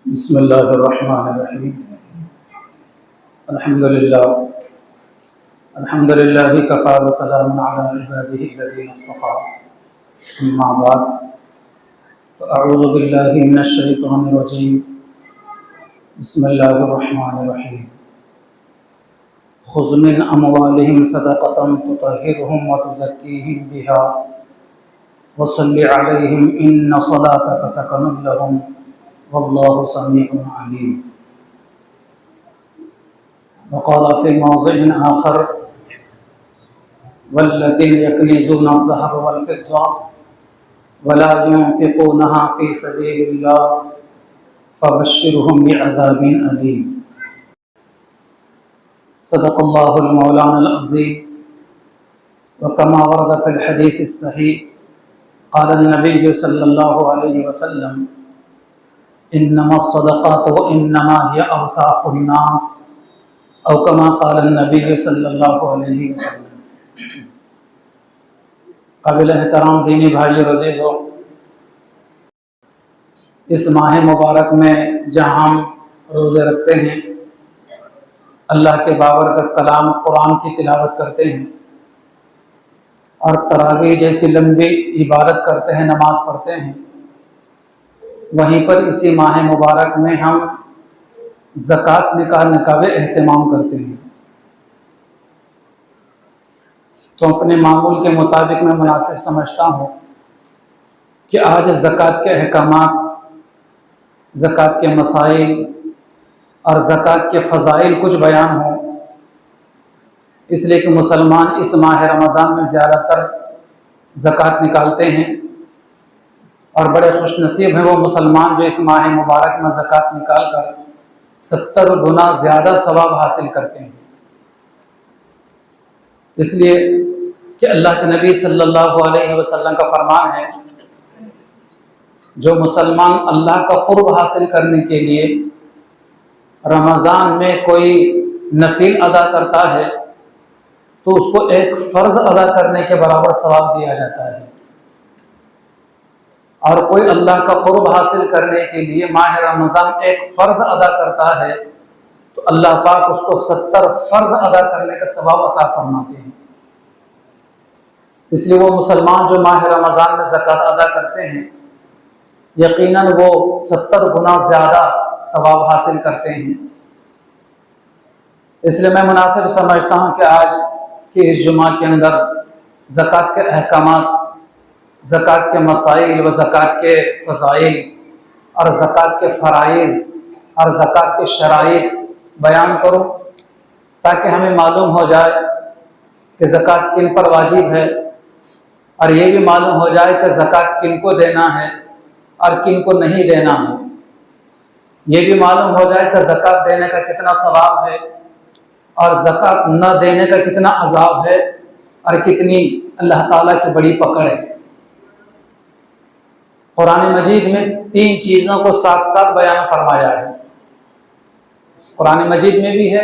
बिस्मिल्लाहिर्रहमानिर्रहीम। अल्हम्दुलिल्लाह कफ़ा व सलामुन अला इबादिही अल्लज़ीना इस्तफ़ा। अम्मा बाद फ़अऊज़ु बिल्लाहि मिनश शैतानिर रजीम। बिस्मिल्लाहिर्रहमानिर्रहीम। खुज़ मिन अमवालिहिम सदक़तन तुतहिरुहुम व तुज़क्कीहिम बिहा व सल्लि अलैहिम इन्न सलातक सकनुन लहुम वल्लाहु समीउन अलीम। वक़ाल फ़ी मौज़िइन आख़र वल्लज़ीना यक्निज़ूना अज़्ज़हब वल फ़िद्दा वला युनफ़िक़ूनहा फ़ी सबीलिल्लाह फ़बश्शिरहुम बिअज़ाबिन अलीम। सदक़ल्लाहुल मौलानाल अज़ीम। व कमा वरद फ़िल हदीसिस सहीह क़ाल नबी सल्लल्लाहु अलैहि वसल्लम इन्नमा सदक़ातु व इन्नमा हिय अवसाख़ुन नास औ कमा क़ाल नबी सल्लल्लाहु अलैहि वसल्लम। काबिल एहतराम दीनी भाइयों अज़ीज़ों, इस माह मुबारक में जहाँ हम रोज़े रखते हैं, अल्लाह के बाबरकत कलाम कुरान की तिलावत करते हैं और तरावीह जैसी लंबी इबादत करते हैं, नमाज पढ़ते हैं, वहीं पर इसी माह मुबारक में हम ज़कात निकालने का भी एहतमाम करते हैं। तो अपने मामूल के मुताबिक मैं मुनासिब समझता हूँ कि आज ज़कात के अहकामात, ज़कात के मसाइल और ज़कात के फ़ज़ाइल कुछ बयान हों, इसलिए कि मुसलमान इस माह रमज़ान में ज़्यादातर ज़कात निकालते हैं और बड़े खुशनसीब हैं वो मुसलमान जो इस माह मुबारक में ज़कात निकाल कर 70 गुना ज़्यादा सवाब हासिल करते हैं। इसलिए कि अल्लाह के नबी सल्लल्लाहु अलैहि वसल्लम का फरमान है, जो मुसलमान अल्लाह का क़ुर्ब हासिल करने के लिए रमज़ान में कोई नफिल अदा करता है तो उसको एक फ़र्ज़ अदा करने के बराबर सवाब दिया जाता है, और कोई अल्लाह का क़ुर्ब हासिल करने के लिए माह रमज़ान एक फ़र्ज़ अदा करता है तो अल्लाह पाक उसको 70 फ़र्ज़ अदा करने का सवाब अता फरमाते हैं। इसलिए वो मुसलमान जो माह रमज़ान में ज़कात अदा करते हैं, यकीनन वो 70 गुना ज़्यादा सवाब हासिल करते हैं। इसलिए मैं मुनासिब समझता हूँ कि आज के इस जुमा के अंदर ज़कात के अहकामात, ज़कात के मसाइल व ज़कात के फ़ज़ाइल और ज़कात के फ़राइज़ और ज़कात के शराइत बयान करूँ, ताकि हमें मालूम हो जाए कि ज़कात किन पर वाजिब है, और ये भी मालूम हो जाए कि ज़कात किन को देना है और किन को नहीं देना है। ये भी मालूम हो जाए कि ज़कात देने का कितना सवाब है और ज़कात न देने का कितना अज़ाब है और कितनी अल्लाह ताला की बड़ी पकड़ है। कुरान मजीद में 3 चीज़ों को साथ साथ बयान फरमाया है। कुरान मजीद में भी है,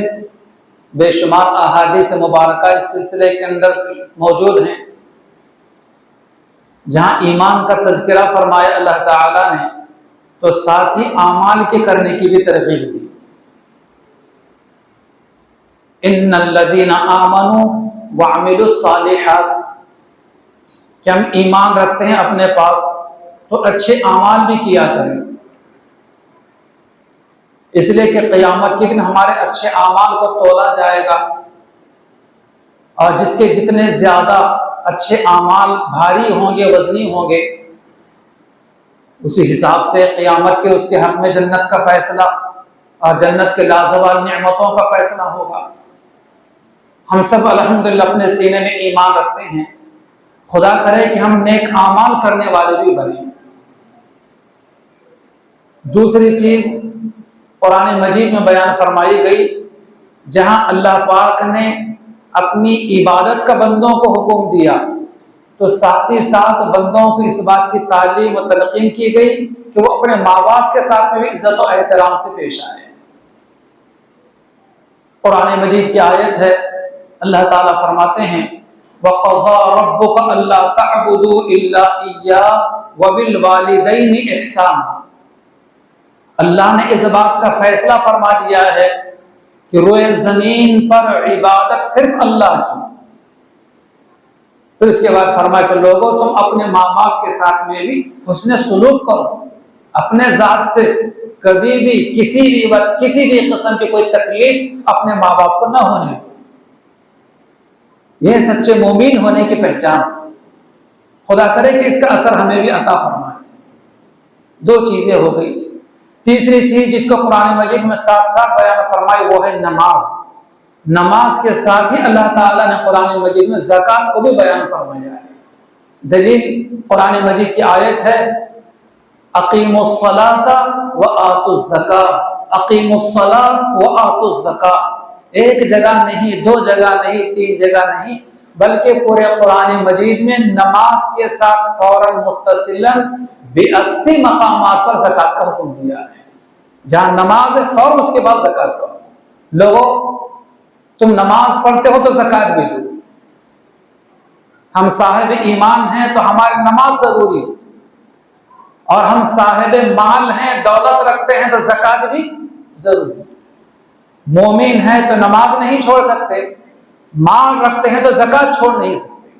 बेशुमार अहादीस मुबारका इस सिलसिले के अंदर मौजूद हैं, जहाँ ईमान का तज़किरा फरमाया अल्लाह ताला ने तो साथ ही आमाल के करने की भी तरगीब दी। इन्नल्लज़ीना आमनू व अमिलुस्सालिहात, कि हम ईमान रखते हैं अपने पास तो अच्छे आमाल भी किया करें, इसलिए कि क़यामत के दिन हमारे अच्छे आमाल को तोला जाएगा और जिसके जितने ज़्यादा अच्छे आमाल भारी होंगे, वज़नी होंगे, उसी हिसाब से क़यामत के उसके हक़ में जन्नत का फ़ैसला और जन्नत के लाज़वाल नेमतों का फ़ैसला होगा। हम सब अल्हम्दुलिल्लाह अपने सीने में ईमान रखते हैं, खुदा करे कि हम नेक आमाल करने वाले भी बने। दूसरी चीज़ कुरान मजीद में बयान फरमाई गई, जहाँ अल्लाह पाक ने अपनी इबादत का बंदों को हुक्म दिया तो साथ ही साथ बंदों को इस बात की तालीम और तलक़ीन की गई कि वो अपने माँ बाप के साथ में भी इज्जत और एहतराम से पेश आए। कुरान मजीद की आयत है, अल्लाह ताला फरमाते हैं वक़ज़ा रब्बुका अल्ला तअबुदू इल्ला इय्याहु व बिल वालिदैनि इहसाना। अल्लाह ने इस बात का फैसला फरमा दिया है कि रोए जमीन पर इबादत सिर्फ अल्लाह की। फिर उसके बाद फरमाया कि लोगों तुम अपने माँ बाप के साथ में भी हुस्न सुलूक करो, अपने जात से कभी भी किसी भी वक्त किसी भी किस्म की कोई तकलीफ अपने माँ बाप को न होने दो। यह सच्चे मोमीन होने की पहचान। खुदा करे कि इसका असर हमें भी अता फरमाए। दो चीजें हो गई। तीसरी चीज जिसको कुरान मजीद में साथ साथ बयान फरमाई वो है नमाज। नमाज के साथ ही अल्लाह ताला ने कुरान मजीद में ज़कात को भी बयान फरमाया है। दलील कुरान मजीद की आयत है अकीमुस्सलाता व आतुज़्ज़कात, अकीमुस्सलात व आतुज़्ज़कात। एक जगह नहीं, दो जगह नहीं, तीन जगह नहीं, बल्कि पूरे कुरान मजीद में नमाज के साथ फौरन मुत्तसिलन 82 मकामात पर ज़कात का हुक्म दिया है। जहां नमाज है फौरन उसके बाद ज़कात करो। लोगों तुम नमाज पढ़ते हो तो ज़कात भी दो। हम साहिब ईमान हैं तो हमारी नमाज जरूरी है, और हम साहिब माल हैं, दौलत रखते हैं तो ज़कात भी जरूरी है। मोमिन है तो नमाज नहीं छोड़ सकते, माल रखते हैं तो ज़कात छोड़ नहीं सकते।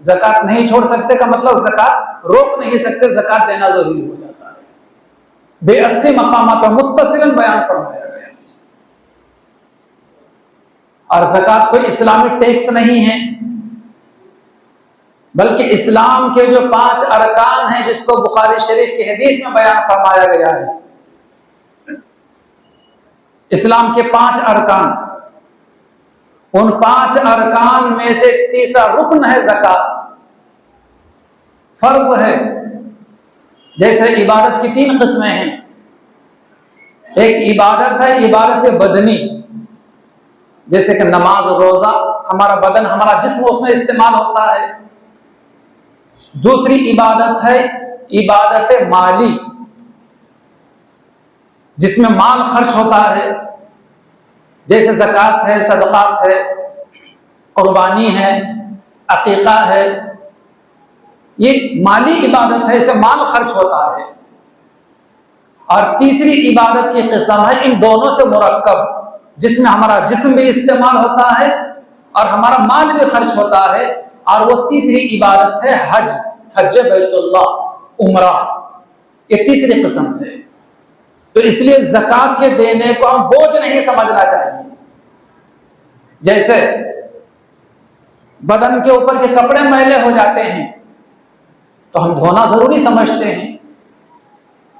ज़कात नहीं छोड़ सकते का मतलब ज़कात रोक नहीं सकते, ज़कात देना जरूरी हो जाता है। 82 मकामात पर मुत्तसिलन बयान फरमाया गया। और ज़कात कोई इस्लामी टैक्स नहीं है, बल्कि इस्लाम के जो 5 अरकान हैं जिसको बुखारी शरीफ की हदीस में बयान फरमाया गया है। इस्लाम के 5 अरकान, उन 5 अरकान में से तीसरा रुकन है ज़कात, फर्ज है। जैसे इबादत की 3 किस्में हैं। एक इबादत है इबादत बदनी, जैसे कि नमाज रोजा, हमारा बदन हमारा जिस्म उसमें इस्तेमाल होता है। दूसरी इबादत है इबादत माली, जिसमें माल खर्च होता है, जैसे ज़कात है, सदक़ात है, कुर्बानी है, अकीक़ा है। ये माली इबादत है, इससे माल खर्च होता है। और तीसरी इबादत की किस्म है इन दोनों से मुरक्कब, जिसमें हमारा जिस्म भी इस्तेमाल होता है और हमारा माल भी खर्च होता है। और वो तीसरी इबादत है हज, हज बैतुल्लाह, उम्रा। ये तीसरी किस्म है। तो इसलिए ज़कात के देने को हम बोझ नहीं समझना चाहिए। जैसे बदन के ऊपर के कपड़े मैले हो जाते हैं तो हम धोना जरूरी समझते हैं,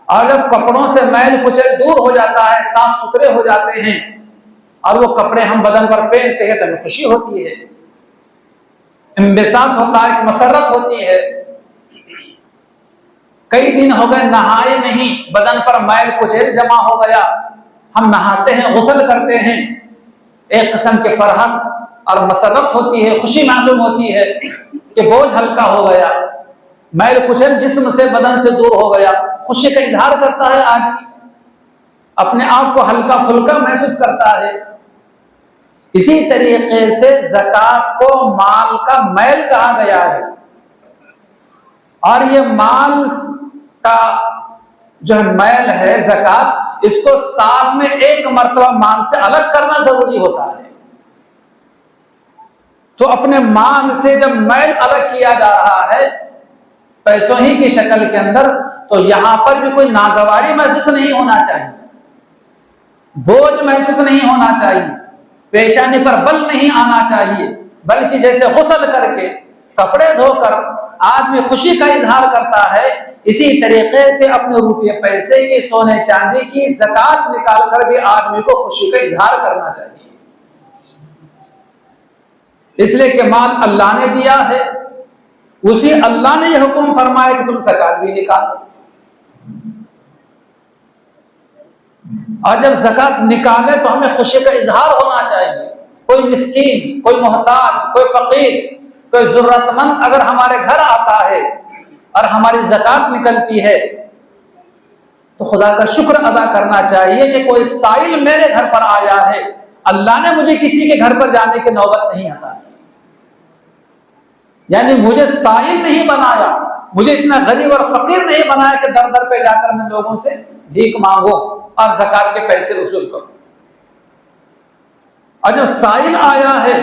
और जब कपड़ों से मैल कुचल दूर हो जाता है, साफ सुथरे हो जाते हैं, और वो कपड़े हम बदन पर पहनते हैं तो हमें खुशी होती है, इंबिसात होता है, मसरत होती है। कई दिन हो गए नहाए नहीं, बदन पर मैल कुचैल जमा हो गया, हम नहाते हैं, गुस्ल करते हैं, एक किस्म की फरहत और मसरत होती है, खुशी मालूम होती है कि बोझ हल्का हो गया, मैल कुचैल जिस्म से बदन से दूर हो गया। खुशी का इजहार करता है आदमी, अपने आप को हल्का फुल्का महसूस करता है। इसी तरीके से ज़कात को माल का मैल कहा गया है, और ये माल का जो मैल है ज़कात, इसको साल में एक मर्तबा माल से अलग करना जरूरी होता है। तो अपने माल से जब मैल अलग किया जा रहा है पैसों ही की शक्ल के अंदर, तो यहां पर भी कोई नागवारी महसूस नहीं होना चाहिए, बोझ महसूस नहीं होना चाहिए, पेशानी पर बल नहीं आना चाहिए, बल्कि जैसे गुस्ल करके कपड़े धोकर आदमी खुशी का इजहार करता है, इसी तरीके से अपने रुपये पैसे की, सोने चांदी की ज़कात निकाल कर भी आदमी को खुशी का इजहार करना चाहिए। इसलिए कि माल अल्लाह ने दिया है, उसी अल्लाह ने यह हुक्म फरमाया कि तुम ज़कात भी निकालो। और जब ज़कात निकाले तो हमें खुशी का इजहार होना चाहिए। कोई मिस्कीन, कोई मोहताज, कोई फकीर, कोई जरूरतमंद अगर हमारे घर आता है और हमारी ज़कात निकलती है तो खुदा का शुक्र अदा करना चाहिए कि कोई साइल मेरे घर पर आया है, अल्लाह ने मुझे किसी के घर पर जाने की नौबत नहीं आता, यानी मुझे साइल नहीं बनाया, मुझे इतना गरीब और फकीर नहीं बनाया कि दर दर पे जाकर मैं लोगों से भीख मांगो। और ज़कात के पैसे वसूल करो। और जब साइल आया है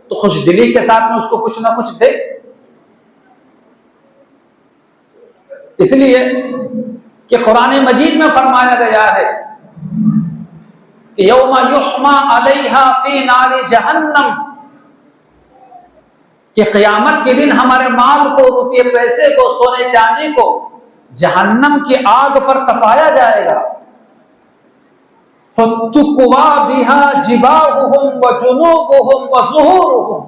तो खुश दिली के साथ में उसको कुछ ना कुछ दे। इसलिए कि कुरान मजीद में फरमाया गया है कि यौमा युहमा अलैहा फी नारी जहन्नम, कि क़यामत के दिन हमारे माल को, रुपये पैसे को, सोने चांदी को जहन्नम की आग पर तपाया जाएगा। फतुक्वा बिहा जिबाहुहुम व जुनूबुहुम व ज़ुहूरुहुम,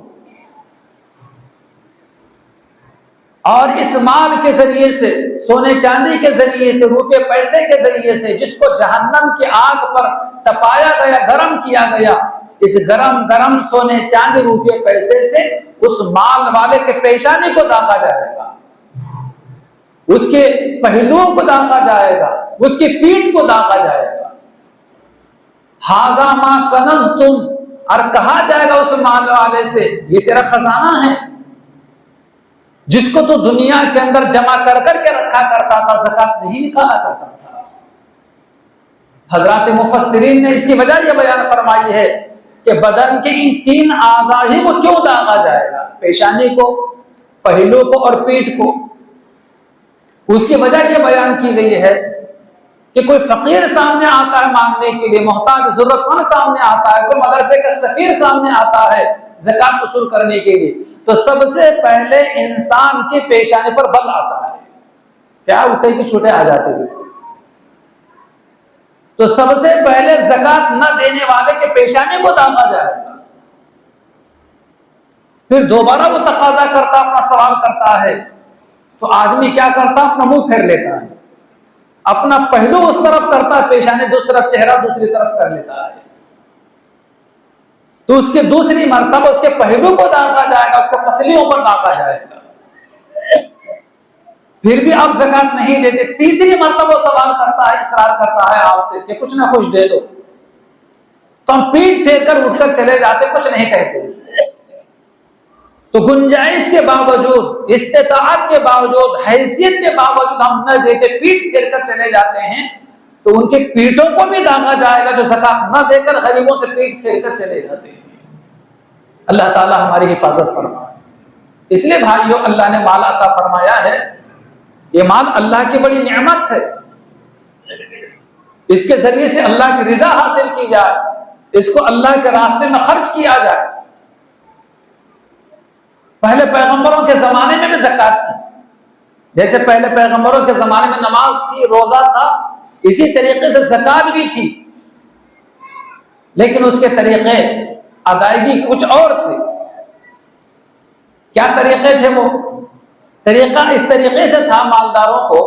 और इस माल के जरिए से, सोने चांदी के जरिए से, रुपये पैसे के जरिए से जिसको जहन्नम की आग पर तपाया गया, गर्म किया गया, इस गरम गरम सोने चांदी रुपये पैसे से उस माल वाले के पेशानी को दागा जाएगा, उसके पहलुओं को दागा जाएगा, उसकी पीठ को दागा जाएगा। हाजा मा कनज़ तुम, और कहा जाएगा उस माल वाले से ये तेरा खजाना है जिसको तो दुनिया के अंदर जमा कर करके रखा करता था, ज़कात नहीं निकाला करता था। हजरात मुफस्सिरीन ने इसकी वजह यह बयान फरमाई है कि बदन के इन 3 आज़ा ही को क्यों दागा जाएगा, पेशानी को, पहलू को और पीठ को। उसकी वजह यह बयान की गई है कि कोई फकीर सामने आता है मांगने के लिए, मोहताज जरूरतमंद सामने आता है, कोई मदरसे का सफीर सामने आता है ज़कात वसूल करने के लिए, तो सबसे पहले इंसान के पेशाने पर बल आता है, क्या उठे कि छूटे आ जाते हैं। तो सबसे पहले ज़कात न देने वाले के पेशाने को दागा जाएगा। फिर दोबारा वो तकाजा करता, अपना सवाल करता है, तो आदमी क्या करता, अपना मुंह फेर लेता है, अपना पहलू उस तरफ करता है, पेशाने दूसरी तरफ, चेहरा दूसरी तरफ कर लेता है। तो उसके दूसरी मर्तबा उसके पहलू को दागा जाएगा, उसके पसलियों पर दागा जाएगा। फिर भी आप ज़कात नहीं देते, तीसरी मर्तबा सवाल करता है, इसरार करता है आपसे कि कुछ ना कुछ दे दो, तो हम पीठ फेर कर उठकर चले जाते, कुछ नहीं कहते। तो गुंजाइश के बावजूद, इस्तेताअत के बावजूद, हैसियत के बावजूद हम न देते, पीठ फेर कर चले जाते हैं, तो उनके पीठों को भी दागा जाएगा जो ज़कात न देकर गरीबों से पीठ फेर कर चले जाते हैं। अल्लाह ताला हमारी हिफाजत फरमाए। इसलिए भाइयों, अल्लाह ने माल अता फरमाया है, ये माल अल्लाह की बड़ी नेमत है, इसके जरिए से अल्लाह की रिजा हासिल की जाए, इसको अल्लाह के रास्ते में खर्च किया जाए। पहले पैगंबरों के जमाने में भी ज़कात थी, जैसे पहले पैगंबरों के जमाने में नमाज थी, रोजा था, इसी तरीके से ज़कात भी थी, लेकिन उसके तरीके अदायगी के कुछ और थे। क्या तरीके थे? वो तरीका इस तरीके से था मालदारों को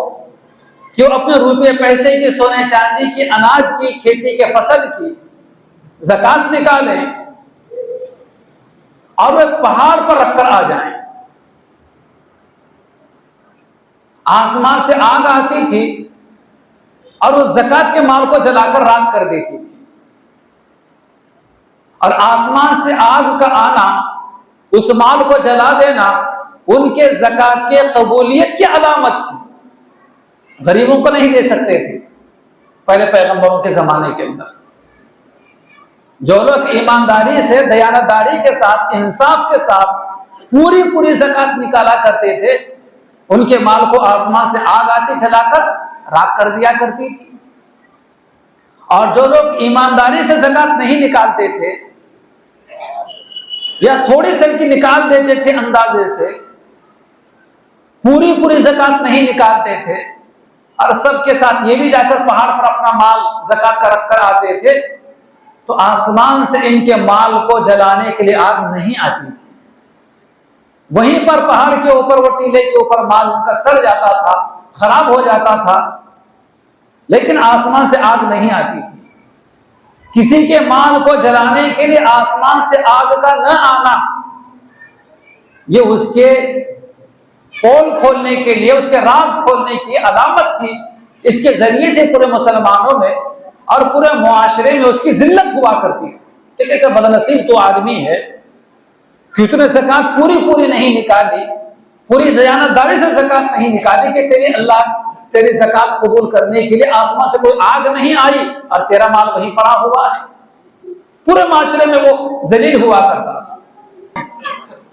कि वो अपने रुपये पैसे की, सोने चांदी की, अनाज की, खेती के फसल की ज़कात निकालें और वे पहाड़ पर रखकर आ जाएं। आसमान से आग आती थी और उस ज़कात के माल को जलाकर राख कर देती थी, और आसमान से आग का आना, उस माल को जला देना उनके ज़कात के कबूलियत की अलामत थी। गरीबों को नहीं दे सकते थे पहले पैगंबरों के जमाने के अंदर। जो लोग ईमानदारी से, दयानतदारी के साथ, इंसाफ के साथ पूरी ज़कात निकाला करते थे, उनके माल को आसमान से आग आती जलाकर राख कर दिया करती थी। और जो लोग ईमानदारी से ज़कात नहीं निकालते थे या थोड़ी सी की निकाल देते थे अंदाजे से, पूरी ज़कात नहीं निकालते थे, और सबके साथ ये भी जाकर पहाड़ पर अपना माल ज़कात का रख कर आते थे, तो आसमान से इनके माल को जलाने के लिए आग नहीं आती थी। वहीं पर पहाड़ के ऊपर, वो टीले के ऊपर माल उनका सड़ जाता था, खराब हो जाता था, लेकिन आसमान से आग नहीं आती थी। किसी के माल को जलाने के लिए आसमान से आग का न आना, ये उसके पोल खोलने के लिए, उसके राज खोलने की अलामत थी। इसके जरिए से पूरे मुसलमानों में और पूरे मुआशरे में उसकी जिल्लत हुआ करती थी कि कैसे बदनसीब तो आदमी है, कितने ज़कात पूरी नहीं निकाली, पूरी दयानतदारी से ज़कात नहीं निकाली कि तेरी अल्लाह तेरी ज़कात कबूल करने के लिए आसमान से कोई आग नहीं आई और तेरा माल वहीं पड़ा हुआ है। पूरे माशरे में वो जलील हुआ करता था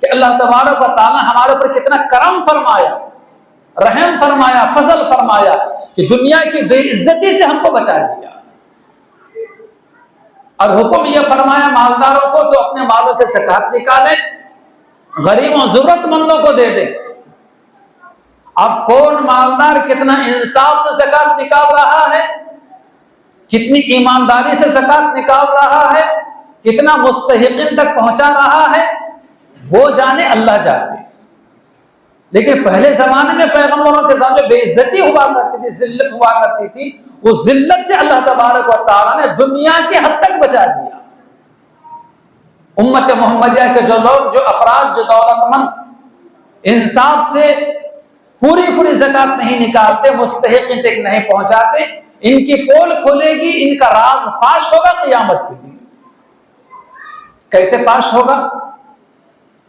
कि अल्लाह तबारक व तआला हमारे ऊपर कितना करम फरमाया, रहम फरमाया, फजल फरमाया कि दुनिया की बेइज्जती से हमको बचा लिया। और हुक्म यह फरमाया मालदारों को तो अपने मालों के ज़कात निकाले, गरीबों जरूरतमंदों को दे दे। अब कौन मालदार कितना इंसाफ से ज़कात निकाल रहा है, कितनी ईमानदारी से ज़कात निकाल रहा है, कितना मुस्तहिक़ीन तक पहुंचा रहा है, वो जाने, अल्लाह जाने। लेकिन पहले जमाने में पैगंबरों के साथ जो बेइज्जती हुआ करती थी, जिल्लत हुआ करती थी, उस जिल्लत से अल्लाह तबारक व तआला ने दुनिया के हद तक बचा दिया। उम्मत मोहम्मदिया के जो लोग, जो अफराद, जो दौलतमंद इंसाफ से पूरी पूरी ज़कात नहीं निकालते, मुस्तहिक़ीन तक नहीं पहुंचाते, इनकी पोल खुलेगी, इनका राज फाश होगा क़यामत के दिन। कैसे फाश होगा?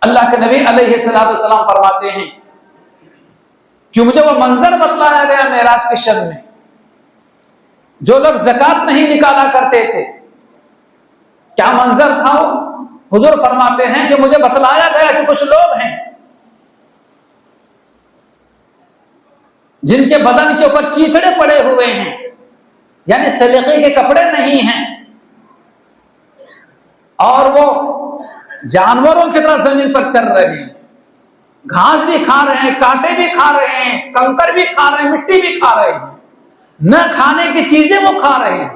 अल्लाह के नबी अलैहिस्सलाम फरमाते हैं कि मुझे वो मंजर बतलाया गया मेराज के शब में, जो लोग ज़कात नहीं निकाला करते थे। क्या मंजर था वो? हुजूर फरमाते हैं कि मुझे बतलाया गया कि कुछ लोग हैं जिनके बदन के ऊपर चीथड़े पड़े हुए हैं, यानी सलीके के कपड़े नहीं हैं, और वो जानवरों की तरह जमीन पर चल रहे हैं, घास भी खा रहे हैं, कांटे भी खा रहे हैं, कंकर भी खा रहे हैं, मिट्टी भी खा रहे हैं, न खाने की चीजें वो खा रहे हैं।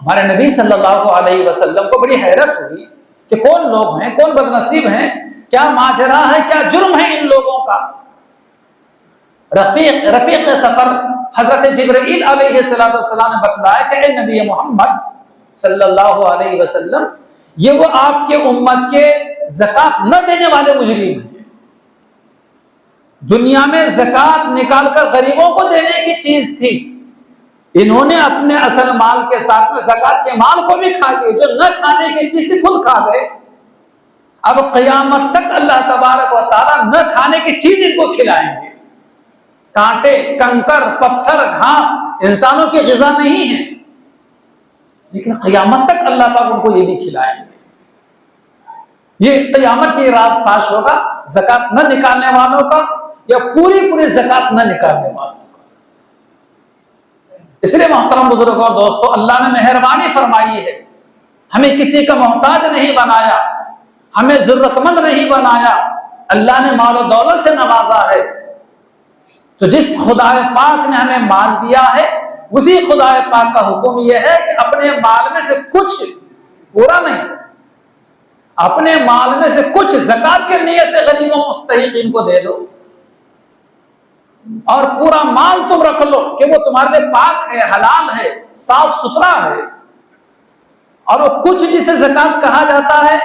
हमारे नबी सल्लल्लाहु अलैहि वसल्लम को बड़ी हैरत हुई कि कौन लोग हैं, कौन बदनसीब हैं, क्या माजरा है, क्या जुर्म है इन लोगों का। रफीक सफर हजरत जिब्रील अलैहिस्सलाम ने बतलाया कि ए नबी मोहम्मद सल्लल्लाहु अलैहि वसल्लम, ये वो आपके उम्मत के ज़कात न देने वाले मुजरिम हैं। दुनिया में ज़कात निकालकर गरीबों को देने की चीज थी, इन्होंने अपने असल माल के साथ में ज़कात के माल को भी खा लिए। जो न खाने की चीज थी खुद खा गए। अब क़यामत तक अल्लाह तबारक व तआला न खाने की चीज इनको खिलाएंगे। कांटे, कंकर, पत्थर, घास इंसानों की ग़िज़ा नहीं है, लेकिन क़यामत तक अल्लाह पाक उनको ये भी खिलाएंगे। ये क़यामत की राज फाश होगा ज़कात न निकालने वालों का, या पूरी पूरी ज़कात न निकालने वालों का। इसलिए मोहतरम बुजुर्गों और दोस्तों, अल्लाह ने मेहरबानी फरमाई है, हमें किसी का मोहताज नहीं बनाया, हमें जरूरतमंद नहीं बनाया, अल्लाह ने माल और दौलत से नवाजा है। तो जिस खुदाए पाक ने हमें माल दिया है, उसी खुदाए पाक का हुक्म यह है कि अपने माल में से कुछ, पूरा नहीं, अपने माल में से कुछ ज़कात के नियत से गरीबों मुस्तहिक़ीन को दे दो, और पूरा माल तुम रख लो कि वो तुम्हारे लिए पाक है, हलाल है, साफ सुथरा है। और वो कुछ जिसे ज़कात कहा जाता है,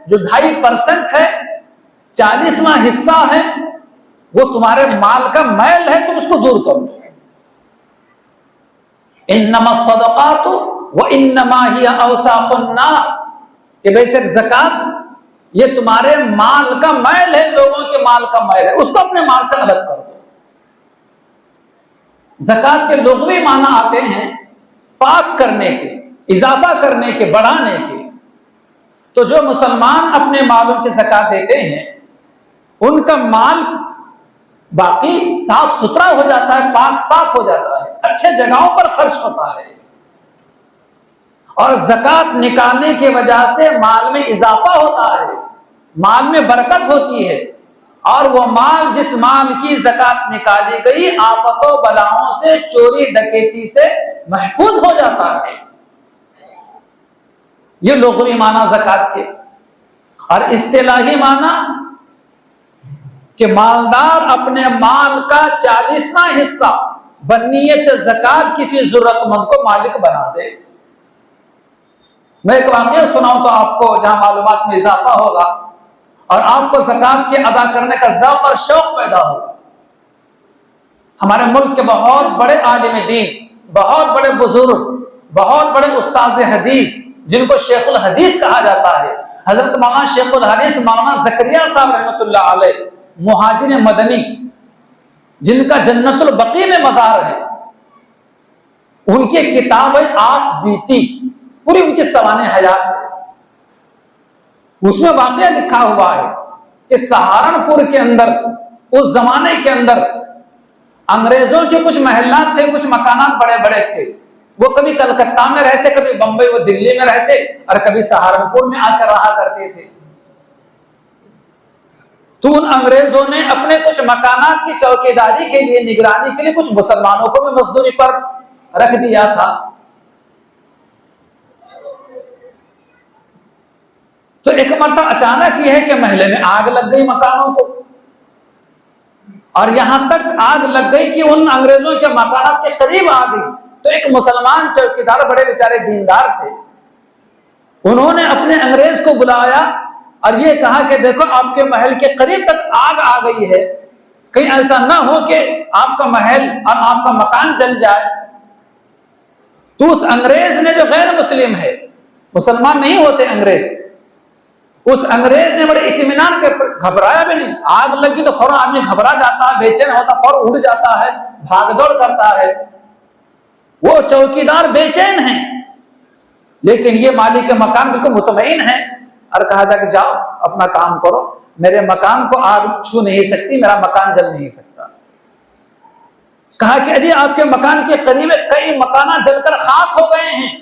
जो 2.5% है, 40वां हिस्सा है, वो तुम्हारे माल का मैल है, तुम उसको दूर कर दो। इन्नमा सदक़ातु व इन्नमा हिया अवसाखुन नास, कि बेशक ज़कात ये तुम्हारे माल का मैल है, लोगों के माल का मैल है, उसको अपने माल से अलग कर दो। ज़कात के लुग़वी माना आते हैं पाक करने के, इजाफा करने के, बढ़ाने के। तो जो मुसलमान अपने मालों की ज़कात देते हैं, उनका माल बाकी साफ सुथरा हो जाता है, पाक साफ हो जाता है, अच्छे जगहों पर खर्च होता है, और ज़कात निकालने की वजह से माल में इजाफा होता है, माल में बरकत होती है, और वो माल, जिस माल की ज़कात निकाली गई, आफतों बलाओं से, चोरी डकैती से महफूज हो जाता है। ये लुग़वी माना ज़कात के। और इस्तिलाही माना कि मालदार अपने माल का 40वां हिस्सा बनियत ज़कात किसी जरूरतमंद को मालिक बना दे। मैं एक वाक़या सुनाऊं तो आपको, जहां मालूमात में इजाफा होगा और आपको ज़कात के अदा करने का ज़ौक़ और शौक़ पैदा होगा। हमारे मुल्क के बहुत बड़े आलिम दीन, बहुत बड़े बुजुर्ग, बहुत बड़े उस्ताद हदीस, जिनको शेखुल हदीस कहा जाता है, हजरत मौलाना शेखुल हदीस मौलाना ज़करिया साहब रहमतुल्लाह अलैह, मुहाजिर मदनी, जिनका जन्नतुल बकी में मजार है, उनकी किताब है आग बीती, पूरी उनकी सवाने हयात है। उसमें वाकया लिखा हुआ है कि सहारनपुर के अंदर उस जमाने के अंदर अंग्रेजों के कुछ महल्लात थे, कुछ मकानात बड़े बड़े थे। वो कभी कलकत्ता में रहते, कभी बंबई व दिल्ली में रहते, और कभी सहारनपुर में आकर रहा करते थे। तो उन अंग्रेजों ने अपने कुछ मकानात की चौकीदारी के लिए, निगरानी के लिए कुछ मुसलमानों को भी मजदूरी पर रख दिया था। तो एक मरतबा अचानक यह है कि महल्ले में आग लग गई मकानों को, और यहां तक आग लग गई कि उन अंग्रेजों के मकानात के करीब आ गई। तो एक मुसलमान चौकीदार, बड़े बेचारे दीनदार थे, उन्होंने अपने अंग्रेज को बुलाया और ये कहा कि देखो आपके महल के करीब तक आग आ गई है, कहीं ऐसा ना हो कि आपका महल और आपका मकान जल जाए। तो उस अंग्रेज ने, जो गैर मुस्लिम है, मुसलमान नहीं होते अंग्रेज, उस अंग्रेज ने बड़े इत्मीनान के, घबराया भी नहीं। आग लगी तो फौरन आदमी घबरा जाता है, बेचैन होता, फौरन उड़ जाता है, भागदौड़ करता है। वो चौकीदार बेचैन है, लेकिन ये मालिक के मकान बिल्कुल मुतमईन है, और कहा था कि जाओ अपना काम करो, मेरे मकान को आग छू नहीं सकती, मेरा मकान जल नहीं सकता। कहा कि अजी आपके मकान के करीब कई मकान जलकर खाक हो गए हैं,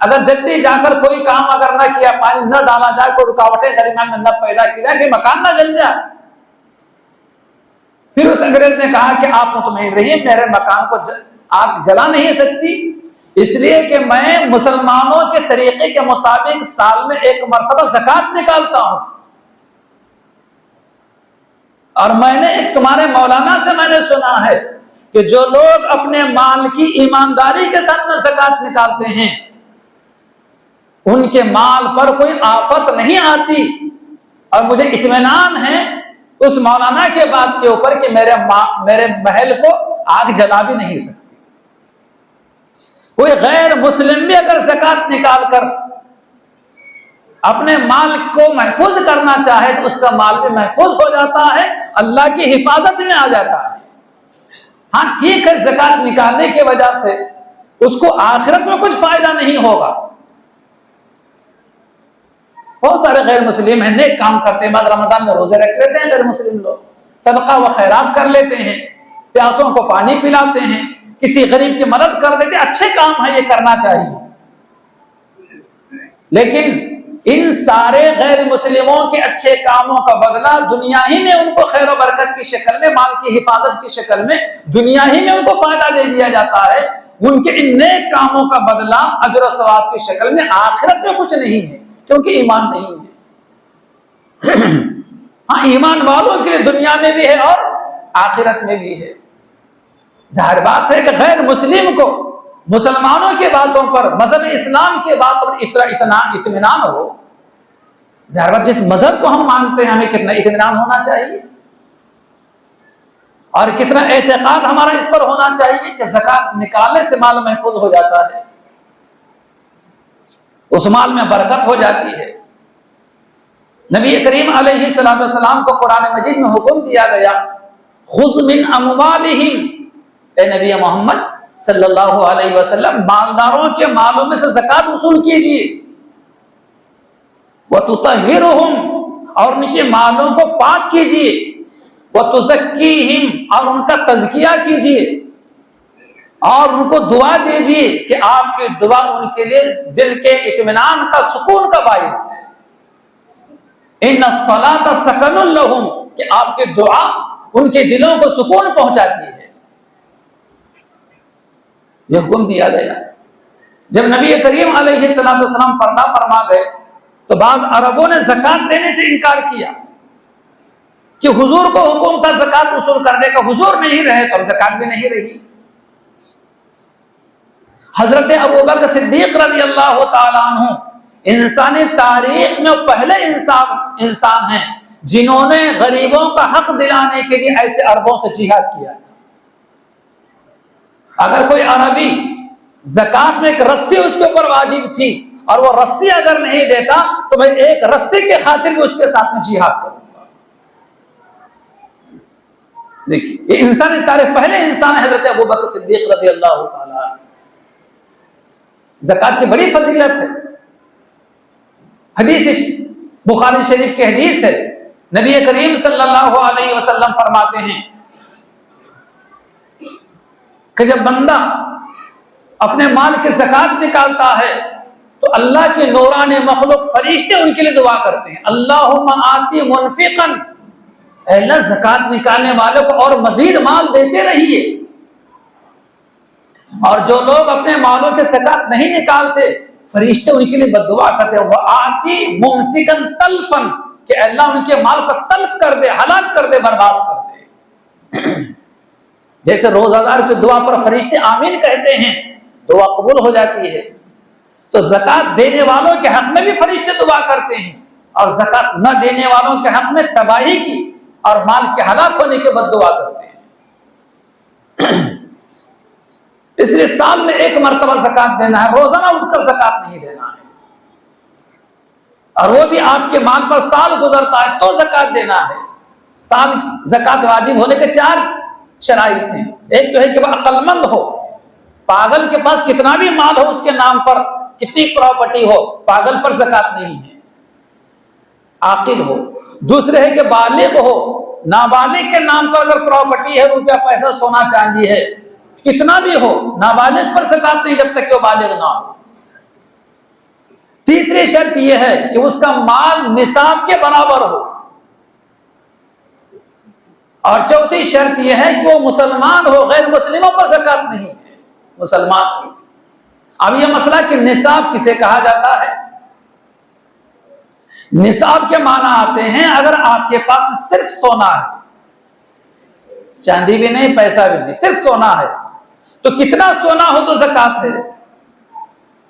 अगर जल्दी जाकर कोई काम अगर ना किया, पानी न डाला जाए, कोई रुकावटें दरमियान में न पैदा की जाए कि मकान ना जल जाए। फिर उस अंग्रेज ने कहा कि आप मुतमईन रहिए, मेरे मकान को आग जला नहीं सकती, इसलिए कि मैं मुसलमानों के तरीके के मुताबिक साल में एक मरतबा ज़कात निकालता हूं, और मैंने एक तुम्हारे मौलाना से मैंने सुना है कि जो लोग अपने माल की ईमानदारी के साथ में ज़कात निकालते हैं, उनके माल पर कोई आफत नहीं आती। और मुझे इत्मीनान है उस मौलाना के बात के ऊपर कि मेरे महल को आग जला भी नहीं सकती। कोई गैर मुस्लिम भी अगर ज़कात निकालकर अपने माल को महफूज करना चाहे तो उसका माल भी महफूज हो जाता है, अल्लाह की हिफाजत में आ जाता है। हाँ ठीक है, ज़कात निकालने की वजह से उसको आखिरत में कुछ फायदा नहीं होगा। बहुत सारे गैर मुस्लिम हैं, नेक काम करते हैं, बाद रमजान में रोजे रख लेते हैं, गैर मुस्लिम लोग सदका व खैरात कर लेते हैं, प्यासों को पानी पिलाते हैं, किसी गरीब की मदद कर देते हैं, अच्छे काम है, ये करना चाहिए। लेकिन इन सारे गैर मुस्लिमों के अच्छे कामों का बदला दुनिया ही में उनको खैर बरकत की शक्ल में, माल की हिफाजत की शक्ल में दुनिया ही में उनको फायदा दे दिया जाता है। उनके इन नेक कामों का बदला अजर और सवाब की शक्ल में आखिरत में कुछ नहीं है, क्योंकि ईमान नहीं है। हाँ, ईमान वालों के लिए दुनिया में भी है और आखिरत में भी है। जाहिर बात है कि गैर मुस्लिम को मुसलमानों के बातों पर, मजहब इस्लाम के बातों पर इतना इत्मीनान हो। जाहिर बात, जिस मजहब को हम मानते हैं हमें कितना इत्मीनान होना चाहिए और कितना एतकाद हमारा इस पर होना चाहिए कि ज़कात निकालने से माल महफूज हो जाता है, उस माल में बरकत हो जाती है। नबी करीम अलैहिस्सलाम को कुरान मजीद में हुक्म दिया गया, खुज़ मिन अमवालिहिम, ए नबी मोहम्मद सल्लल्लाहु अलैहि वसल्लम, मालदारों के मालों में से ज़कात वसूल कीजिए, व तुतहिरुहुम, और उनके मालों को पाक कीजिए, व तुज़क्कीहिम, और उनका तज़किया कीजिए, और उनको दुआ दीजिए कि आपकी दुआ उनके लिए दिल के इत्मीनान का, सुकून का बाइस है। इन्नस्सलाता सकनुल लहुम, कि आपकी दुआ उनके दिलों को सुकून पहुंचाती है। यह हुक्म दिया गया। जब नबी करीम अलैहिस्सलाम पर्दा फरमा गए तो बाज अरबों ने ज़कात देने से इनकार किया कि हुजूर को हुक्म था ज़कात वसूल करने का, हुजूर नहीं रहे तो अब ज़कात भी नहीं रही। हजरत अबू बकर सिद्दीक रज़ी अल्लाह तआला अन्हु इंसानी तारीख में पहले इंसान हैं जिन्होंने गरीबों का हक दिलाने के लिए ऐसे अरबों से जिहाद किया। अगर कोई अरबी ज़कात में एक रस्सी उसके ऊपर वाजिब थी और वो रस्सी अगर नहीं देता तो मैं एक रस्सी के खातिर भी उसके साथ में जिहाद करूंगा। देखिए ये इंसानी तारीख, पहले इंसान हजरत अबू बकर सिद्दीक रज़ी अल्लाह ताला। ज़कात की बड़ी फजीलत है। हदीस बुखारी शरीफ की हदीस है, नबी करीम सल्लल्लाहु अलैहि वसल्लम फरमाते हैं कि जब बंदा अपने माल की ज़कात निकालता है तो अल्लाह के नूरानी मखलूक फरिश्ते उनके लिए दुआ करते हैं, अल्लाहुम्मा आती मुनफिकन, अल्लाह ज़कात निकालने वालों को और मजीद माल देते रहिए। और जो लोग अपने मालों के ज़कात नहीं निकालते, फरिश्ते उनके लिए बद्दुआ करते हैं, वह आती मुमसिकन तल्फन, कि अल्लाह उनके माल को तल्फ कर दे, हलाक कर दे, बर्बाद कर दे। जैसे रोजादार की दुआ पर फरिश्ते आमीन कहते हैं, दुआ कबूल हो जाती है, तो ज़कात देने वालों के हक में भी फरिश्ते दुआ करते हैं, और ज़कात न देने वालों के हक में तबाही की और माल के हलाक होने के बद्दुआ करते हैं। इसलिए साल में एक मरतबा ज़कात देना है, रोजाना उठकर ज़कात नहीं देना है, और वो भी आपके माल पर साल गुजरता है तो ज़कात देना है। साल ज़कात वाजिब होने के 4 शराइत हैं। एक तो है कि वह अक्लमंद हो, पागल के पास कितना भी माल हो, उसके नाम पर कितनी प्रॉपर्टी हो, पागल पर ज़कात नहीं है, आकिल हो। दूसरे है कि बालिग हो, नाबालिग के नाम पर अगर प्रॉपर्टी है, रुपया पैसा सोना चांदी है, कितना भी हो, नाबालिग पर ज़कात नहीं जब तक कि वो बालिग ना हो। तीसरी शर्त यह है कि उसका माल निसाब के बराबर हो, और चौथी शर्त यह है कि वो मुसलमान हो, गैर मुस्लिमों पर ज़कात नहीं है, मुसलमान। अब यह मसला कि निसाब किसे कहा जाता है। निसाब के माना आते हैं, अगर आपके पास सिर्फ सोना है, चांदी भी नहीं, पैसा भी नहीं, सिर्फ सोना है, तो कितना सोना हो तो ज़कात है,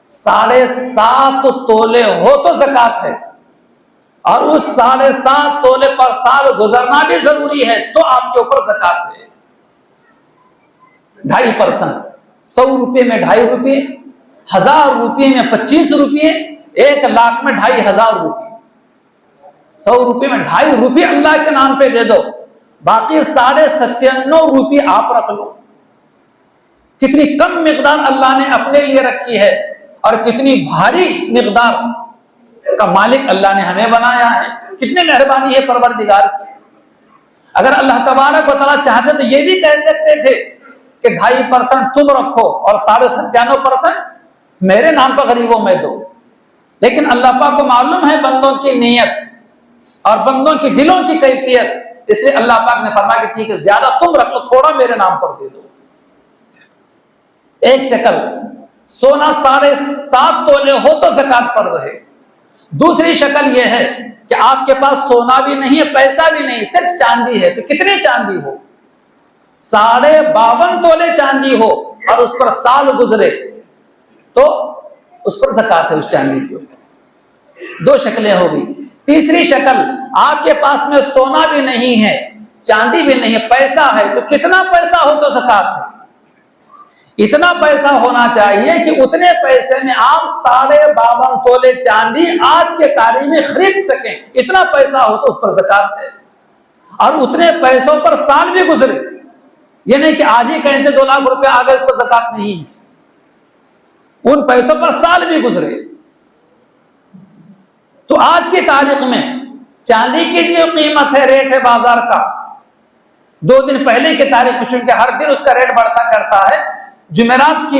7.5 तोले हो तो ज़कात है, और उस 7.5 तोले पर साल गुजरना भी जरूरी है तो आपके ऊपर ज़कात है। 2.5%, 100 रुपये में 2.5 रुपये, 1000 रुपये में 25 रुपये, 1 लाख में 2,500 रुपये। 100 रुपये में 2.5 रुपये अल्लाह के नाम पे दे दो, बाकी 97.5 रुपये आप रख लो। कितनी कम मिकदार अल्लाह ने अपने लिए रखी है, और कितनी भारी मिकदार का मालिक अल्लाह ने हमें बनाया है। कितनी मेहरबानी है परवरदिगार की। अगर अल्लाह तबारक व तआला चाहते तो ये भी कह सकते थे कि 2.5% तुम रखो और 97.5% मेरे नाम पर गरीबों में दो, लेकिन अल्लाह पाक को मालूम है बंदों की नीयत और बंदों की दिलों की कैफियत, इसलिए अल्लाह पाक ने फरमाया कि ठीक है, ज्यादा तुम रख लो, थोड़ा मेरे नाम पर दे दो। एक शक्ल सोना 7.5 तोले हो तो ज़कात फर्ज है। दूसरी शक्ल यह है कि आपके पास सोना भी नहीं है, पैसा भी नहीं, सिर्फ चांदी है, तो कितनी चांदी हो, 52.5 तोले चांदी हो और उस पर साल गुजरे तो उस पर ज़कात है, उस चांदी के ऊपर। 2 शक्लें हो गई। तीसरी शक्ल, आपके पास में सोना भी नहीं है, चांदी भी नहीं है, पैसा है, तो कितना पैसा हो तो ज़कात है। इतना पैसा होना चाहिए कि उतने पैसे में आप 52.5 तोले चांदी आज के तारीख में खरीद सकें, इतना पैसा हो तो उस पर ज़कात है। और उतने पैसों पर साल भी गुजरे, ये नहीं कि आज ही कहीं से 2 लाख रुपए आ गए, उस पर ज़कात नहीं, उन पैसों पर साल भी गुजरे। तो आज की तारीख में चांदी की जो कीमत है, रेट है बाजार का, 2 दिन पहले की तारीख में, चूंकि हर दिन उसका रेट बढ़ता चढ़ता है, जुमेरात का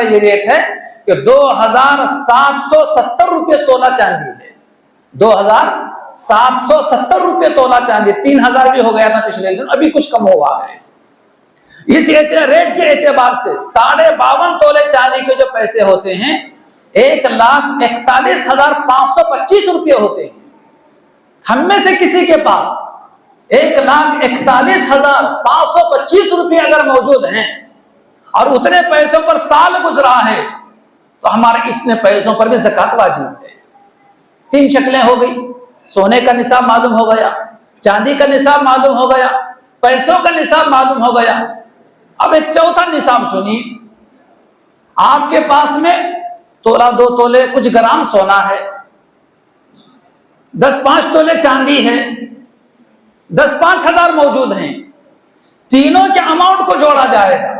ये रेट है कि 2,770 रुपये तोला चांदी है। 2,770 रुपये तोला चांदी, 3,000 भी हो गया था पिछले दिन, अभी कुछ कम हुआ है। इस रेट के एतबार से 52.5 तोले चांदी के जो पैसे होते हैं 1,41,525 रुपये होते हैं। हम में से किसी के पास 1,41,525 रुपये अगर मौजूद हैं और उतने पैसों पर साल गुजरा है तो हमारे इतने पैसों पर भी ज़कात वाजिब है। 3 शक्लें हो गई, सोने का निसाब मालूम हो गया, चांदी का निसाब मालूम हो गया, पैसों का निसाब मालूम हो गया। अब एक चौथा निसाब सुनिए, आपके पास में तोला 2 तोले कुछ ग्राम सोना है, 10-5 तोले चांदी है, 10-5 हजार मौजूद हैं, तीनों के अमाउंट को जोड़ा जाएगा।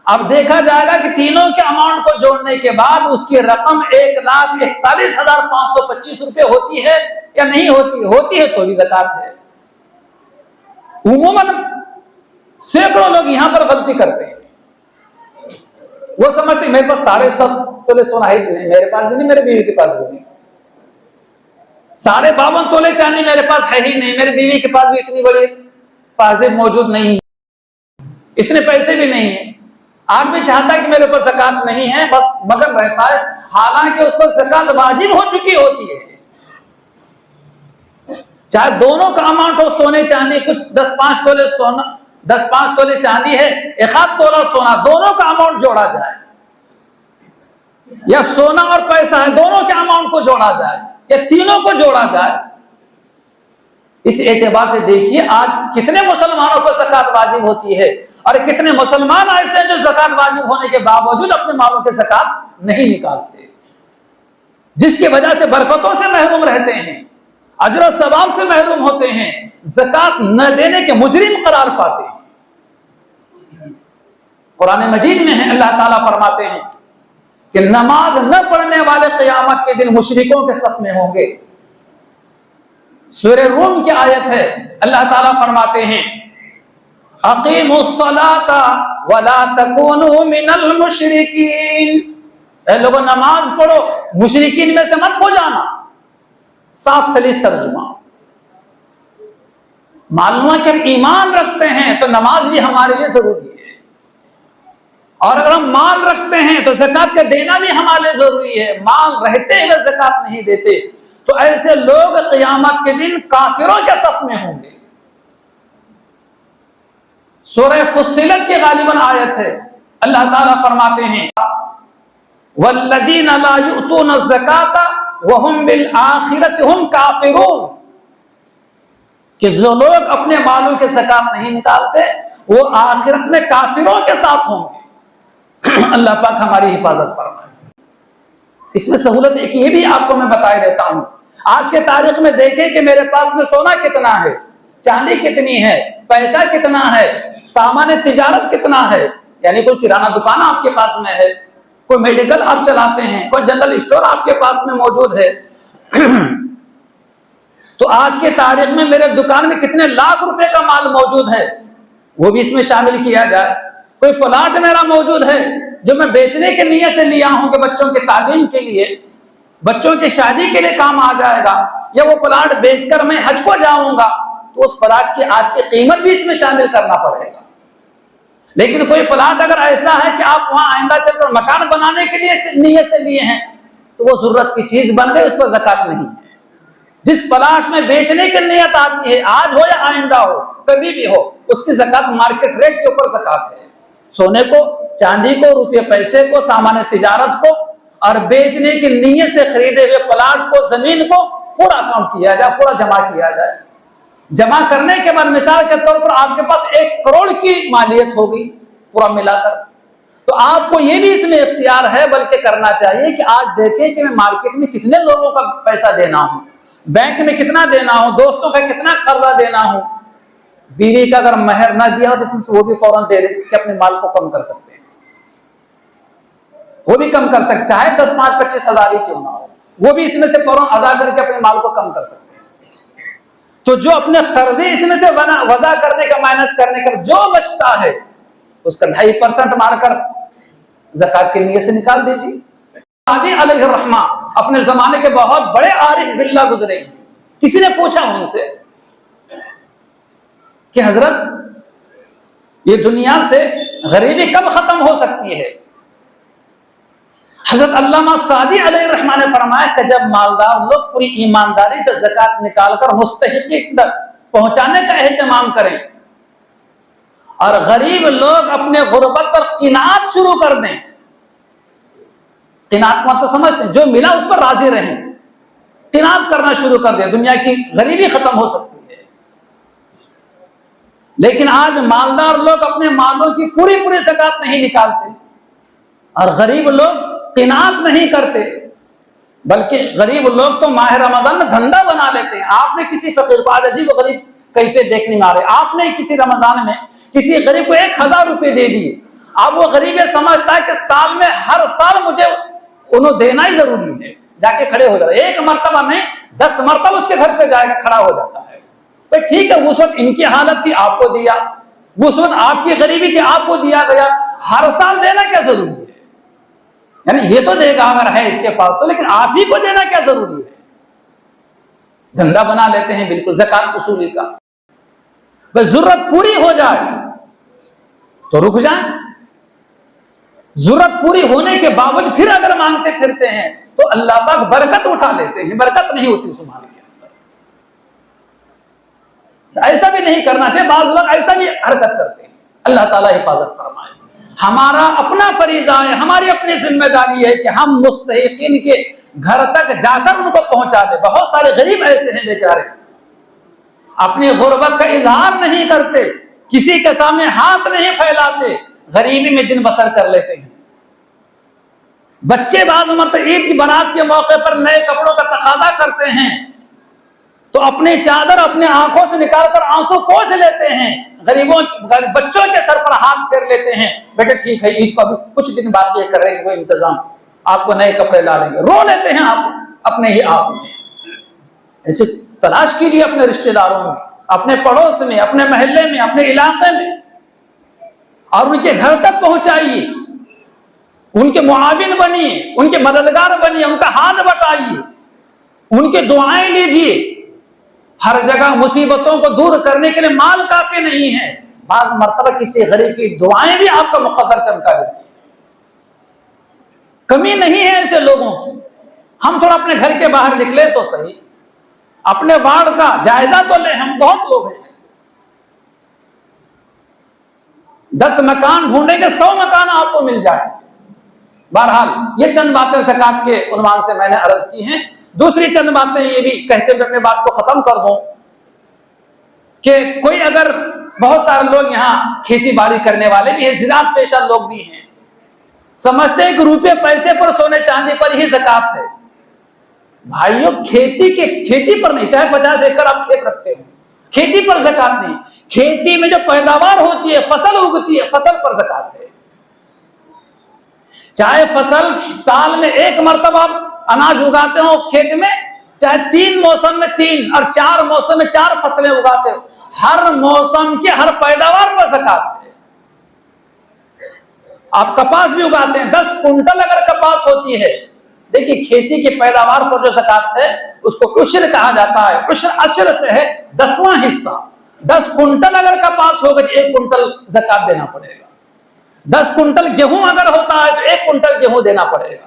अब देखा जाएगा कि तीनों के अमाउंट को जोड़ने के बाद उसकी रकम 1,41,525 रुपए होती है या नहीं होती? होती है तो भी ज़कात है। उमूमन सैकड़ों लोग यहां पर गलती करते हैं। वो समझते मेरे पास 7.5 तोले सोना है, मेरे पास भी नहीं, मेरे बीवी के पास भी नहीं। 52.5 तोले चांदी मेरे पास है ही नहीं, मेरी बीवी के पास भी इतनी बड़ी पासेब मौजूद नहीं है, इतने पैसे भी नहीं है। आदमी चाहता है कि मेरे ऊपर ज़कात नहीं है, बस मगर रहता है, हालांकि उस पर ज़कात वाजिब हो चुकी होती है। चाहे दोनों का अमाउंट हो, सोने चांदी, कुछ 10-5 तोले सोना, 10-5 तोले चांदी है, 1 तोला सोना, दोनों का अमाउंट जोड़ा जाए, या सोना और पैसा है, दोनों के अमाउंट को जोड़ा जाए, या तीनों को जोड़ा जाए। इस एतबार से देखिए आज कितने मुसलमानों पर ज़कात वाजिब होती है और कितने मुसलमान ऐसे हैं जो ज़कात वाजिब होने के बावजूद अपने मालों के ज़कात नहीं निकालते, जिसकी वजह से बरकतों से महरूम रहते हैं, अजर और सवाब से महरूम होते हैं, ज़कात न देने के मुजरिम करार पाते हैं। कुरान मजीद में है, अल्लाह ताला फरमाते हैं कि नमाज न पढ़ने वाले क़यामत के दिन मुशरिकों के सफ में होंगे। सूरह रूम की आयत है, अल्लाह ताला फरमाते हैं अक़ीमुस्सलाता वला तकूनू मिनल मुशरिकीन, ऐ लोगों नमाज पढ़ो, मुशरिकीन में से मत हो जाना। साफ सलीस तर्जुमा। मालूम है कि हम ईमान रखते हैं तो नमाज भी हमारे लिए जरूरी है, और अगर हम माल रखते हैं तो ज़कात का देना भी हमारे लिए जरूरी है। माल रहते हुए ज़कात नहीं देते तो ऐसे लोग क़यामत के दिन काफिरों के सफ में होंगे। सूरह फुस्सिलत की गालिबन आयत है, अल्लाह ताला फरमाते हैं वल्लज़ीना ला युतूना ज़काता वहुम बिल आखिरति हुम काफिरून, कि जो लोग अपने मालों के ज़कात नहीं निकालते वो आखिरत में काफिरों के साथ होंगे। अल्लाह पाक हमारी हिफाजत फरमाए। इसमें सहूलत एक ये भी आपको मैं बताए देता हूं, आज के तारीख में देखें कि मेरे पास में सोना कितना है, चांदी कितनी है, पैसा कितना है, सामान्य तिजारत कितना है, यानी कोई किराना दुकान आपके पास में है, कोई मेडिकल आप चलाते हैं, कोई जनरल स्टोर आपके पास में मौजूद है। तो आज के तारीख में मेरे दुकान में कितने लाख रुपए का माल मौजूद है, वो भी इसमें शामिल किया जाए। कोई प्लाट मेरा मौजूद है जो मैं बेचने के नियत से लिया हूं कि बच्चों के तालीम के लिए, बच्चों की शादी के लिए काम आ जाएगा, या वो प्लाट बेचकर मैं हज को जाऊंगा, तो उस प्लाट की आज की कीमत भी इसमें शामिल करना पड़ेगा। लेकिन कोई प्लाट अगर ऐसा है कि आप वहां आइंदा चलकर मकान बनाने के लिए नियत से लिए हैं, तो वो जरूरत की चीज बन गई, उस पर ज़कात नहीं है। जिस प्लाट में बेचने की नियत आती है, आज हो या आइंदा हो, कभी भी हो, उसकी ज़कात मार्केट रेट के ऊपर ज़कात है। सोने को, चांदी को, रुपये पैसे को, सामान्य तिजारत को, और बेचने की नीयत से खरीदे हुए प्लाट को, जमीन को पूरा काउंट किया जाए, पूरा जमा किया जाए। जमा करने के बाद मिसाल के तौर पर आपके पास 1 करोड़ की मालियत होगी पूरा मिलाकर, तो आपको यह भी इसमें इख्तियार है, बल्कि करना चाहिए कि आज देखें कि मैं मार्केट में कितने लोगों का पैसा देना हूं, बैंक में कितना देना हूं, दोस्तों का कितना कर्जा देना हूं। बीवी का अगर महर ना दिया हो तो इसमें वो भी फौरन दे दे कि अपने माल को कम कर सकते हैं, वो भी कम कर सकते, चाहे 10, 5, 25 हजार ही क्यों ना हो, वो भी इसमें से फौरन अदा करके अपने माल को कम कर सकते हैं। तो जो अपने कर्जे इसमें से वज़ा करने का, माइनस करने का जो बचता है, उसका 2.5% मारकर ज़कात की नियत से निकाल दीजिए। सादी अलैहिर्रहमा अपने जमाने के बहुत बड़े आरिफ बिल्ला गुजरे। किसी ने पूछा उनसे कि हजरत ये दुनिया से गरीबी कब खत्म हो सकती है? हजरत अल्लामा सादी अलैहिर्रहमान ने फरमाया कि जब मालदार लोग पूरी ईमानदारी से ज़कात निकालकर मुस्तहिक़ तक पहुंचाने का एहतमाम करें, और गरीब लोग अपने गुर्बत पर किनात शुरू कर दें। किनात मतलब समझते हैं, जो मिला उस पर राजी रहें, किनात करना शुरू कर दें, दुनिया की गरीबी खत्म हो सकती है। लेकिन आज मालदार लोग अपने मालों की पूरी ज़कात नहीं निकालते, और गरीब लोग किनात नहीं करते, बल्कि गरीब लोग तो माह रमजान में धंधा बना लेते हैं। आपने किसी फकीर को, आज अजीब गरीब कैफियत देखने में आ रही है। आपने किसी रमजान में किसी गरीब को 1000 रुपए दे दिए, अब वो गरीब ये समझता है कि साल में हर साल मुझे उन्हें देना ही जरूरी है, जाके खड़े हो जाता है। एक मरतबा नहीं 10 मरतबा उसके घर पे जाएगा, खड़ा हो जाता है। भाई ठीक है, उस वक्त इनकी हालत थी, आपको दिया, उस वक्त आपकी गरीबी थी, आपको दिया गया, हर साल देना क्या जरूरी है? यानी ये तो देगा अगर है इसके पास तो, लेकिन आप ही को देना क्या जरूरी है? धंधा बना लेते हैं बिल्कुल ज़कात वसूली का। बस जरूरत पूरी हो जाए तो रुक जाए, जरूरत पूरी होने के बावजूद फिर अगर मांगते फिरते हैं तो अल्लाह पाक बरकत उठा लेते हैं, बरकत नहीं होती उस माल के अंदर। ऐसा भी नहीं करना चाहिए, बाज़ लोग ऐसा भी हरकत करते हैं। अल्लाह ताला हिफाजत फरमाए। हमारा अपना फरीजा है, हमारी अपनी जिम्मेदारी है कि हम मुस्तहिकीन के घर तक जाकर उनको पहुंचा दे। बहुत सारे गरीब ऐसे हैं बेचारे, अपनी गुर्बत का इजहार नहीं करते, किसी के सामने हाथ नहीं फैलाते, गरीबी में दिन बसर कर लेते हैं। बच्चे बाज़ मरतबा ईद की बारात के मौके पर नए कपड़ों का तकाजा करते हैं तो अपनी चादर अपने आंखों से निकालकर आंसू पोंछ लेते हैं, बच्चों के सर पर हाथ फेर लेते हैं, बेटे ठीक है ईद को अभी कुछ दिन बाकी कर रहे हैं, वो इंतजाम, आपको नए कपड़े ला लेंगे। रो लेते हैं आप अपने ही आप में। ऐसे तलाश कीजिए अपने रिश्तेदारों में, अपने पड़ोस में, अपने मोहल्ले में, अपने इलाके में, और उनके घर तक पहुंचाइए, उनके मुआविन बनिए, उनके मददगार बनिए, उनका हाथ बटाइए, उनके दुआएं लीजिए। हर जगह मुसीबतों को दूर करने के लिए माल काफी नहीं है, बाज़ मरतबा किसी गरीब की दुआएं भी आपका मुकद्दर चमका देती है। कमी नहीं है ऐसे लोगों की। हम थोड़ा अपने घर के बाहर निकले तो सही, अपने वार्ड का जायजा तो ले, हम बहुत लोग हैं ऐसे। 10 मकान ढूंढेंगे 100 मकान आपको मिल जाए। बहरहाल ये चंद बातें ज़कात के उन्वान से मैंने अर्ज की हैं। दूसरी चंद बातें ये भी कहते हुए अपने बात को खत्म कर दूं कि कोई अगर, बहुत सारे लोग यहाँ खेती बाड़ी करने वाले भी हैं, ज़िराअत पेशा लोग भी हैं, समझते हैं कि रुपये पैसे पर, सोने चांदी पर ही ज़कात है। भाइयों खेती पर नहीं, चाहे 50 एकड़ आप खेत रखते हो, खेती पर ज़कात नहीं। खेती में जो पैदावार होती है, फसल उगती है, फसल पर ज़कात है। चाहे फसल साल में 1 मरतबा अनाज उगाते हो खेत में, चाहे 3 मौसम में 3 और 4 मौसम में 4 फसलें उगाते हो, हर मौसम के हर पैदावार पर ज़कात है। आप कपास भी उगाते हैं, 10 कुंटल अगर कपास होती है, देखिए खेती की पैदावार पर जो ज़कात है उसको उश्र कहा जाता है। उश्र अशर से है 10वां हिस्सा। 10 कुंटल अगर कपास होगा तो 1 कुंटल ज़कात देना पड़ेगा। 10 कुंटल गेहूं अगर होता है तो 1 कुंटल गेहूं देना पड़ेगा।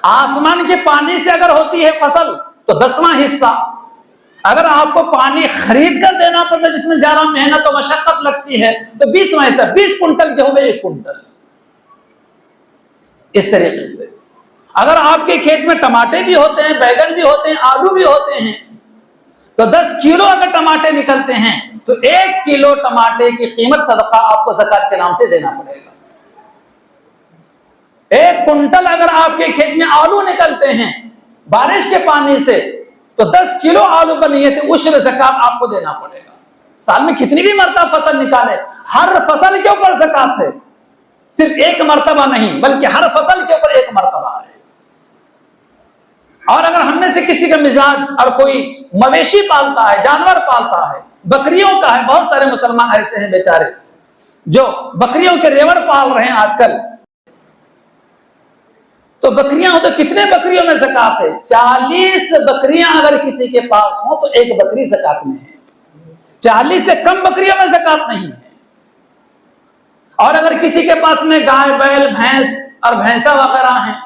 आसमान के पानी से अगर होती है फसल तो 10वां हिस्सा। अगर आपको पानी खरीद कर देना पड़ता है जिसमें ज्यादा मेहनत और मशक्कत लगती है तो 20वां हिस्सा, 20 कुंटल गेहूं में 1 कुंटल। इस तरीके से अगर आपके खेत में टमाटे भी होते हैं, बैगन भी होते हैं, आलू भी होते हैं, तो 10 किलो अगर टमाटे निकलते हैं तो 1 किलो टमाटे की कीमत सदका आपको ज़कात के नाम से देना पड़ेगा। 1 कुंटल अगर आपके खेत में आलू निकलते हैं बारिश के पानी से तो 10 किलो आलू बनी है तो उश्र ज़कात आपको देना पड़ेगा। साल में कितनी भी मरतबा फसल निकाले, हर फसल के ऊपर ज़कात है, सिर्फ 1 मरतबा नहीं बल्कि हर फसल के ऊपर 1 मरतबा है। और अगर हमें से किसी का मिजाज और कोई मवेशी पालता है, जानवर पालता है, बकरियों का है, बहुत सारे मुसलमान ऐसे हैं बेचारे जो बकरियों के रेवड़ पाल रहे हैं आजकल, तो बकरियां हो तो कितने बकरियों में ज़कात है? 40 बकरियां अगर किसी के पास हो तो 1 बकरी ज़कात में है। 40 से कम बकरियों में ज़कात नहीं है। और अगर किसी के पास में गाय, बैल, भैंस और भैंसा वगैरह हैं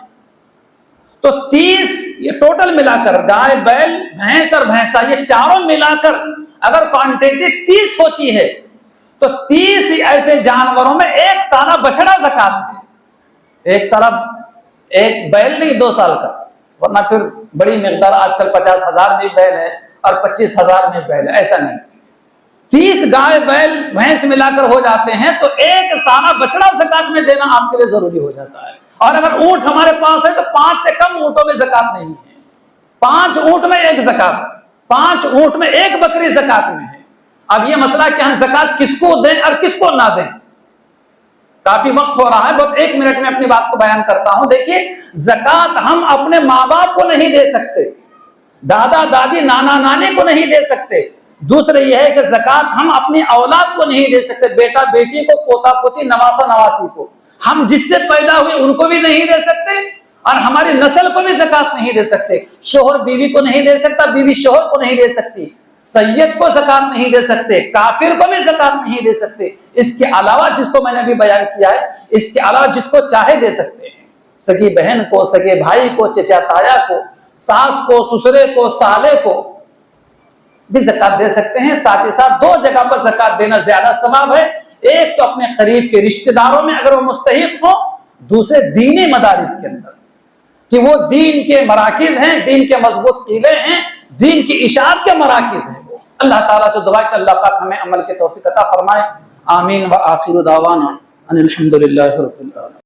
तो 30, ये टोटल मिलाकर गाय, बैल, भैंस और भैंसा ये चारों मिलाकर अगर क्वांटिटी 30 होती है तो 30 ऐसे जानवरों में 1 साला बछड़ा ज़कात है। 1 साला, 1 बैल नहीं 2 साल का, वरना फिर बड़ी मिकदार, आजकल 50,000 में बैल है और 25,000 में बैल है, ऐसा नहीं। 30 गाय, बैल, भैंस मिलाकर हो जाते हैं तो 1 साला बछड़ा ज़कात में देना आपके लिए जरूरी हो जाता है। और अगर ऊंट हमारे पास है तो 5 से कम ऊंटों में ज़कात नहीं है। 5 ऊंट में 1 ज़कात, 5 ऊंट में 1 बकरी ज़कात में है। अब ये मसला कि हम ज़कात किसको दें और किसको ना दें, काफी वक्त हो रहा है, बहुत 1 मिनट में अपनी बात को बयान करता हूं। देखिए, ज़कात हम अपने माँ बाप को नहीं दे सकते, दादा दादी नाना नानी को नहीं दे सकते। दूसरे यह है कि ज़कात हम अपनी औलाद को नहीं दे सकते, बेटा बेटी को, पोता पोती, नवासा नवासी को, हम जिससे पैदा हुए उनको भी नहीं दे सकते और हमारी नस्ल को भी ज़कात नहीं दे सकते। शोहर बीवी को नहीं दे सकता, बीवी शोहर को नहीं दे सकती, सैयद को ज़कात नहीं दे सकते, काफिर को भी ज़कात नहीं दे सकते। इसके अलावा जिसको मैंने अभी बयान किया है, इसके अलावा जिसको चाहे दे सकते हैं, सगी बहन को, सगे भाई को, चचा ताया को, सास को, ससुरे को, साले को भी ज़कात दे सकते हैं। साथ ही साथ 2 जगह पर ज़कात देना ज्यादा सवाब है, एक तो अपने करीब के रिश्तेदारों में अगर वो मुस्तहिक हो, दूसरे दीनी मदारिस के अंदर कि वो दीन के मराकिज हैं, दीन के मजबूत किले हैं, दीन की इशाअत के मराकिज हैं। अल्लाह ताला से दुआ कि अल्लाह पाक हमें अमल के तौफीक अता फरमाए। आमीन व आखिरु दावाना अनिल हम्दुलिल्लाहि रब्बिल आलमीन।